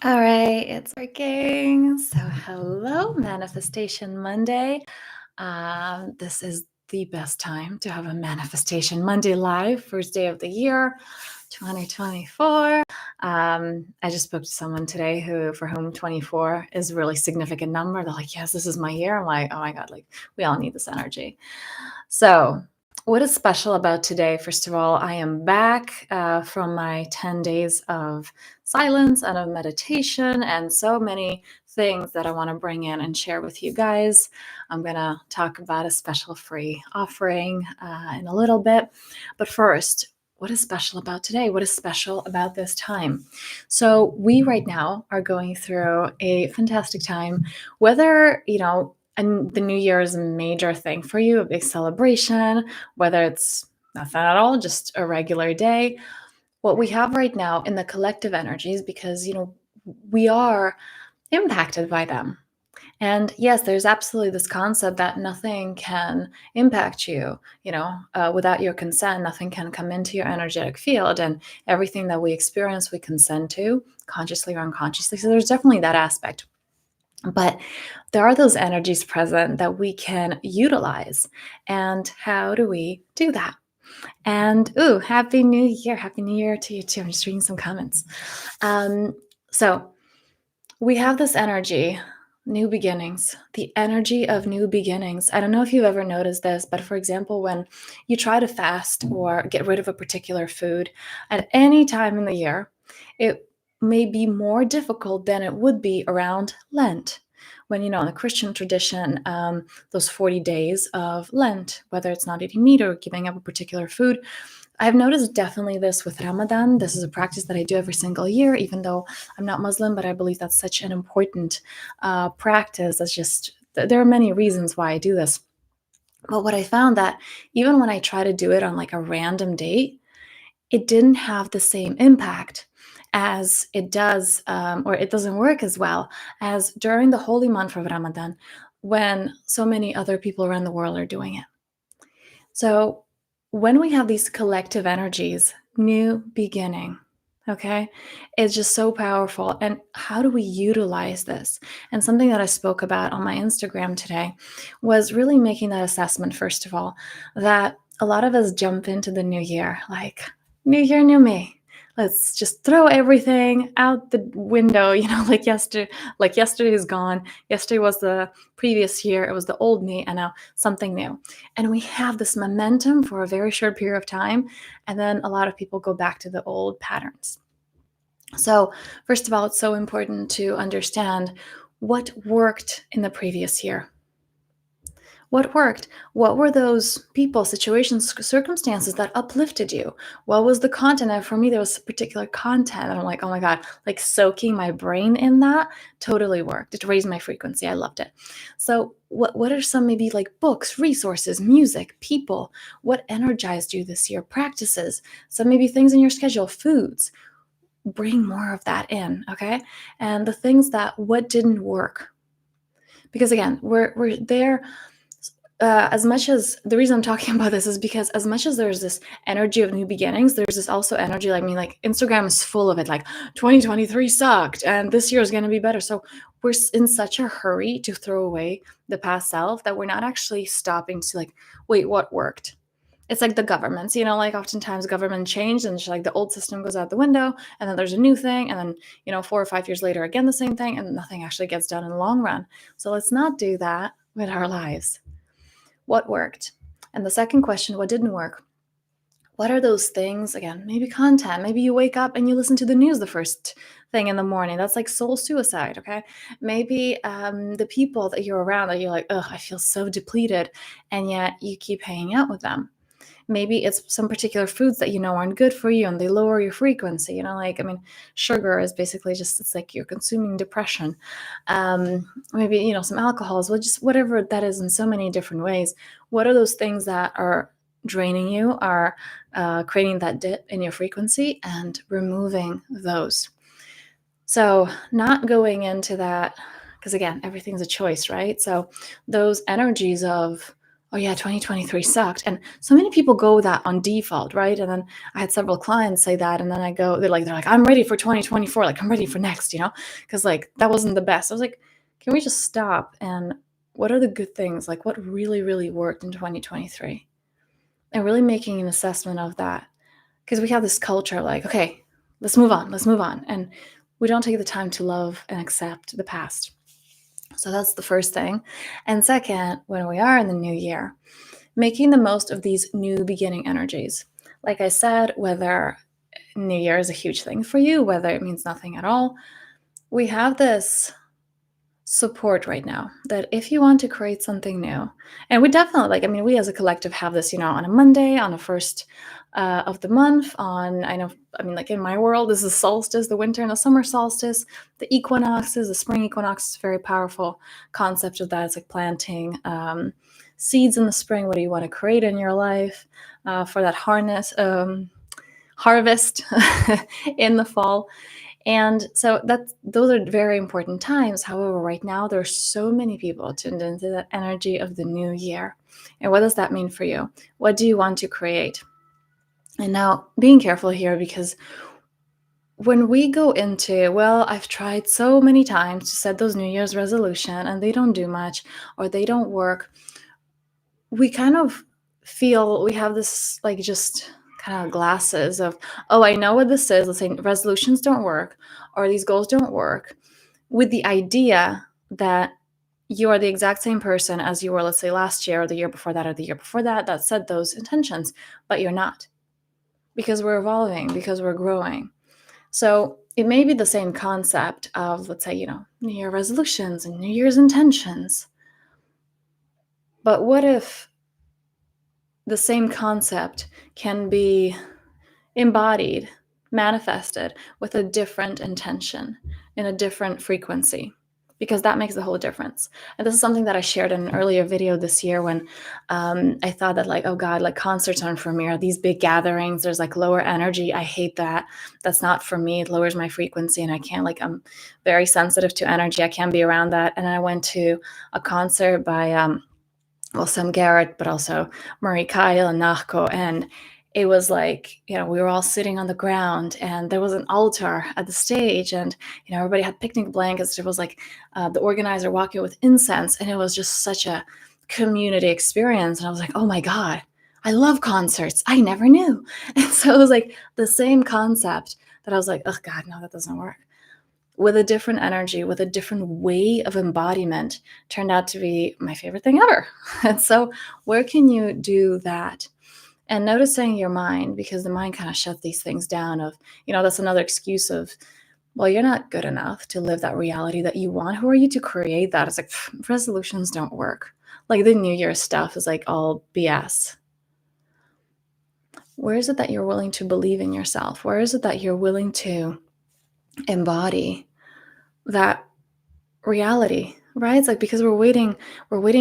All right, it's working. So, hello, Manifestation Monday. This is the best time to have a Manifestation Monday live, first day of the year, 2024. I just spoke to someone today for whom 24 is a really significant number. They're like, yes, this is my year. I'm like, oh my God, like we all need this energy. So, what is special about today? First of all, I am back from my 10 days of silence and of meditation, and so many things that I want to bring in and share with you guys. I'm going to talk about a special free offering in a little bit. But first, what is special about today? What is special about this time? So, we right now are going through a fantastic time, whether, and the new year is a major thing for you, a big celebration, whether it's nothing at all, just a regular day. What we have right now in the collective energies, because, we are impacted by them. And yes, there's absolutely this concept that nothing can impact you, without your consent. Nothing can come into your energetic field. And everything that we experience, we consent to, consciously or unconsciously. So there's definitely that aspect. But there are those energies present that we can utilize. And how do we do that? And Happy New Year. Happy New Year to you too. I'm just reading some comments. So we have this energy, new beginnings, the energy of new beginnings. I don't know if you've ever noticed this, but for example, when you try to fast or get rid of a particular food at any time in the year, it may be more difficult than it would be around Lent. When, in the Christian tradition, those 40 days of Lent, whether it's not eating meat or giving up a particular food, I've noticed definitely this with Ramadan. This is a practice that I do every single year, even though I'm not Muslim, but I believe that's such an important practice. There are many reasons why I do this. But what I found that even when I try to do it on like a random date, it didn't have the same impact as it does, or it doesn't work as well as during the holy month of Ramadan when so many other people around the world are doing it. So when we have these collective energies, new beginning, okay, it's just so powerful. And how do we utilize this? And something that I spoke about on my Instagram today was really making that assessment, first of all, that a lot of us jump into the new year like, new year, new me. Let's just throw everything out the window, like yesterday is gone. Yesterday was the previous year, it was the old me, and now something new. And we have this momentum for a very short period of time, and then a lot of people go back to the old patterns. So, first of all, it's so important to understand what worked in the previous year. What worked? What were those people, situations, circumstances that uplifted you? What was the content? And for me, there was particular content. And I'm like, oh my God, like soaking my brain in that totally worked. It raised my frequency. I loved it. So, what are some maybe like books, resources, music, people? What energized you this year? Practices, some maybe things in your schedule, foods. Bring more of that in, okay? And the things what didn't work. Because again, we're there. As much as the reason I'm talking about this is because as much as there's this energy of new beginnings, there's this also energy, like Instagram is full of it, like 2023 sucked and this year is going to be better. So we're in such a hurry to throw away the past self that we're not actually stopping to like, wait, what worked? It's like the governments, like oftentimes government changed and just like the old system goes out the window and then there's a new thing. And then, 4 or 5 years later, again, the same thing and nothing actually gets done in the long run. So let's not do that with our lives. What worked? And the second question, what didn't work? What are those things? Again, maybe content. Maybe you wake up and you listen to the news the first thing in the morning. That's like soul suicide, okay? Maybe the people that you're around that you're like, ugh, I feel so depleted, and yet you keep hanging out with them. Maybe it's some particular foods that aren't good for you and they lower your frequency. Sugar is basically it's like you're consuming depression. Maybe, some alcohols, just whatever that is in so many different ways. What are those things that are draining you, are creating that dip in your frequency, and removing those? So not going into that, because again, everything's a choice, right? So those energies of, oh yeah, 2023 sucked. And so many people go that on default, right? And then I had several clients say that, and then they're like, I'm ready for 2024, like I'm ready for next, because like that wasn't the best. I was like, can we just stop? And what are the good things? Like what really, really worked in 2023? And really making an assessment of that. Because we have this culture like, okay, let's move on. And we don't take the time to love and accept the past. So that's the first thing. And second, when we are in the new year, making the most of these new beginning energies. Like I said, whether New Year is a huge thing for you, whether it means nothing at all, we have this support right now that if you want to create something new, and we definitely, we as a collective have this, on a Monday, on the first of the month, like in my world, this is solstice, the winter and the summer solstice, the equinoxes, the spring equinox is a very powerful concept of that. It's like planting seeds in the spring. What do you want to create in your life for that harvest in the fall? And so those are very important times. However, right now, there are so many people tuned into that energy of the new year. And what does that mean for you? What do you want to create? And now being careful here, because when we go into, well, I've tried so many times to set those New Year's resolution and they don't do much or they don't work, we kind of feel we have this like just kind of glasses of, oh, I know what this is. Let's say resolutions don't work or these goals don't work, with the idea that you are the exact same person as you were, let's say, last year or the year before that or the year before that, that set those intentions, but you're not, because we're evolving, because we're growing. So it may be the same concept of, let's say, New Year resolutions and New Year's intentions. But what if the same concept can be embodied, manifested with a different intention in a different frequency? Because that makes a whole difference. And this is something that I shared in an earlier video this year when I thought that, like, oh God, like concerts aren't for me, or these big gatherings, there's like lower energy. I hate that. That's not for me. It lowers my frequency and I can't, like, I'm very sensitive to energy. I can't be around that. And I went to a concert by Sam Garrett, but also Marie Kyle and Nachko. And it was like, we were all sitting on the ground and there was an altar at the stage and, everybody had picnic blankets. There was like the organizer walking with incense, and it was just such a community experience. And I was like, oh my God, I love concerts. I never knew. And so it was like the same concept that I was like, oh God, no, that doesn't work. With a different energy, with a different way of embodiment, turned out to be my favorite thing ever. And so where can you do that? And noticing your mind, because the mind kind of shuts these things down of, that's another excuse of, well, you're not good enough to live that reality that you want. Who are you to create that? It's like, resolutions don't work. Like the New Year stuff is like all BS. Where is it that you're willing to believe in yourself? Where is it that you're willing to embody that reality, right? It's like, because we're waiting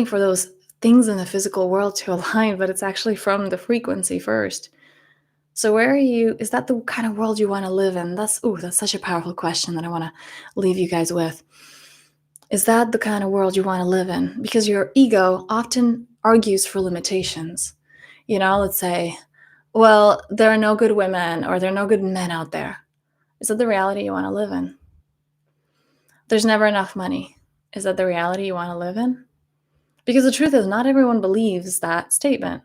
for those things in the physical world to align, but it's actually from the frequency first. So where are you? Is that the kind of world you want to live in? That's such a powerful question that I want to leave you guys with. Is that the kind of world you want to live in? Because your ego often argues for limitations. Let's say, well, there are no good women or there are no good men out there. Is that the reality you want to live in? There's never enough money. Is that the reality you want to live in? Because the truth is, not everyone believes that statement.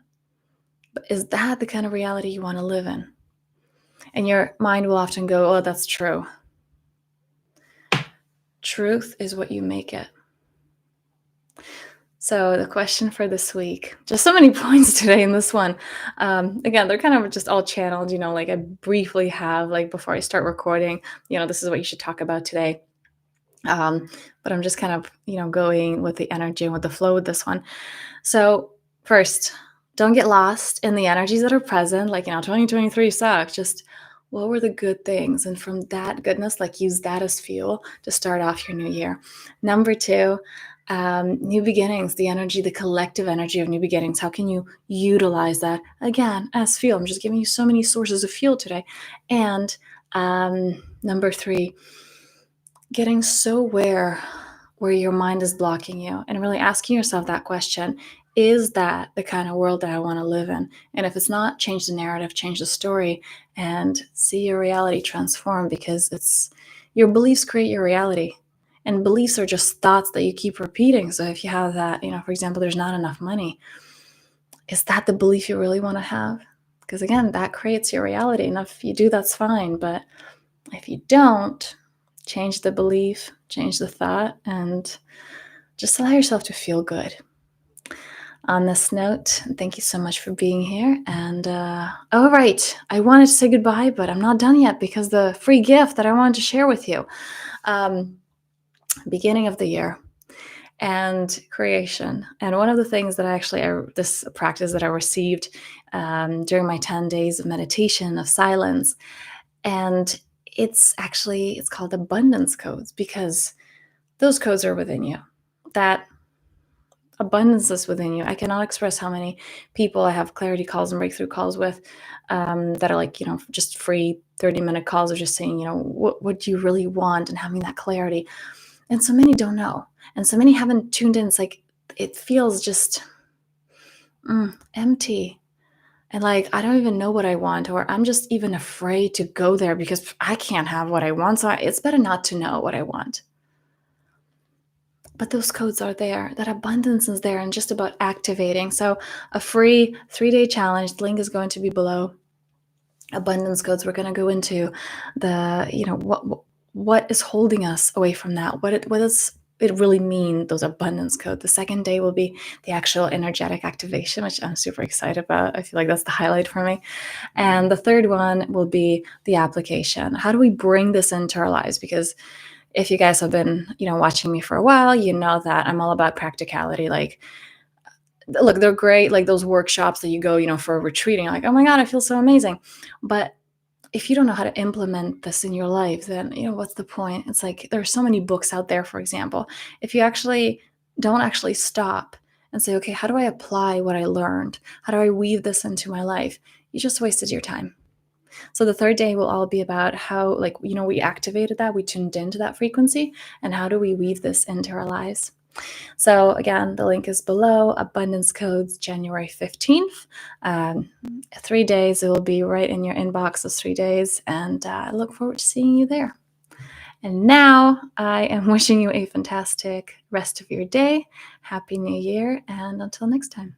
But is that the kind of reality you want to live in? And your mind will often go, oh, that's true. Truth is what you make it. So the question for this week, just so many points today in this one. Again, they're kind of just all channeled, like I briefly have, like before I start recording, this is what you should talk about today. But I'm just kind of, going with the energy and with the flow with this one. So first, don't get lost in the energies that are present. Like, 2023 sucks. Just what were the good things? And from that goodness, like use that as fuel to start off your new year. Number 2, new beginnings, the energy, the collective energy of new beginnings. How can you utilize that again as fuel? I'm just giving you so many sources of fuel today. And number 3, getting so aware where your mind is blocking you and really asking yourself that question. is that the kind of world that I want to live in? And if it's not, change the narrative, change the story, and see your reality transform, because it's your beliefs create your reality. And beliefs are just thoughts that you keep repeating. So if you have that, for example, there's not enough money, is that the belief you really want to have? Because again, that creates your reality. And if you do, that's fine. But if you don't, change the belief, change the thought, and just allow yourself to feel good. On this note, thank you so much for being here. And all right, I wanted to say goodbye, but I'm not done yet, because the free gift that I wanted to share with you, beginning of the year and creation. And one of the things that this practice that I received during my 10 days of meditation, of silence, and it's called abundance codes, because those codes are within you. That abundance is within you. I cannot express how many people I have clarity calls and breakthrough calls with that are like, just free 30-minute calls of just saying, what do you really want, and having that clarity. And so many don't know. And so many haven't tuned in. It's like, it feels just empty. And like, I don't even know what I want, or I'm just even afraid to go there because I can't have what I want. So it's better not to know what I want. But those codes are there. That abundance is there, and just about activating. So a free 3-day challenge, the link is going to be below. Abundance codes, we're going to go into the, what is holding us away from that? What does it really mean, those abundance codes? The second day will be the actual energetic activation, which I'm super excited about. I feel like that's the highlight for me. And the third one will be the application. How do we bring this into our lives? Because if you guys have been, watching me for a while, you know that I'm all about practicality. Like, look, they're great. Like those workshops that you go, for a retreat, and you're like, oh my God, I feel so amazing. But if you don't know how to implement this in your life, then, what's the point? It's like, there are so many books out there, for example. If you don't actually stop and say, okay, how do I apply what I learned? How do I weave this into my life? You just wasted your time. So the third day will all be about how, we activated that, we tuned into that frequency, and how do we weave this into our lives? So again, the link is below. Abundance codes, January 15th. 3 days, it will be right in your inbox, those 3 days. And I look forward to seeing you there. And now I am wishing you a fantastic rest of your day. Happy New Year. And until next time.